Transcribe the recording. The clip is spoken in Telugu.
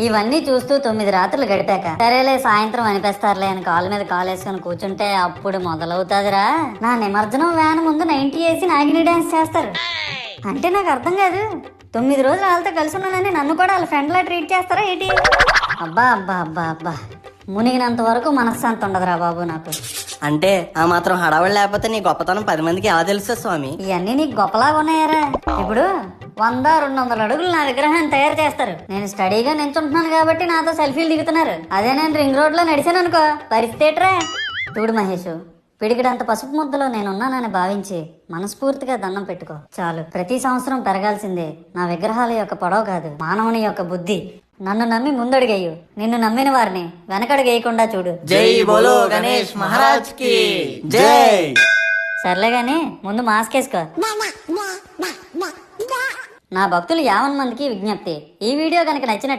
ఇవన్నీ చూస్తూ 9 రాత్రులు గడిపాక సరేలే సాయంత్రం అనిపిస్తారులే అని కాలు మీద కాలు వేసుకొని కూర్చుంటే అప్పుడు మొదలవుతాదిరా నా నిమజ్జనం వ్యాన్ ముందు 90 వేసి నాగిని డాన్స్ చేస్తారు. అంటే నాకు అర్థం కాదు, 9 రోజులు వాళ్ళతో కలిసి ఉన్నానని నన్ను కూడా వాళ్ళ ఫ్రెండ్ లా ట్రీట్ చేస్తారా ఏంటి? అబ్బా అబ్బా అబ్బా అబ్బా, మునిగినంత వరకు మనశ్శాంతి ఉండదురా బాబు నాకు. అంటే ఆ మాత్రం హడావడి లేకపోతే నీ గొప్పతనం 10 మందికి ఎలా తెలుసు స్వామి? ఇవన్నీ నీకు గొప్పలాగా ఉన్నాయారా? ఇప్పుడు 100-200 అడుగులు నా విగ్రహాన్ని తయారు చేస్తారు. నేను స్టడీగా నించుంటున్నాను కాబట్టి నాతో సెల్ఫీలు దిగుతున్నారు. అదే నేను రింగ్ రోడ్ లో నడిచాను అనుకో, పరిస్థితి ఏట్రా? చూడు మహేష్, పిడికిడంత పసుపు ముద్దలో నేనున్నానని భావించి మనస్ఫూర్తిగా దండం పెట్టుకో చాలు. ప్రతి సంవత్సరం పెరగాల్సిందే నా విగ్రహాల యొక్క పొడవు కాదు, మానవుని యొక్క బుద్ధి. నన్ను నమ్మి ముందడుగేయు, నిన్ను నమ్మిన వారిని వెనకడుగేయకుండా చూడు. జై బోలో గణేష్ మహారాజ్ కి జై. సర్లే గాని ముందు మాస్క్ వేసుకో. నా భక్తులు 50 మందికి విజ్ఞప్తి, ఈ వీడియో కనుక నచ్చినట్టు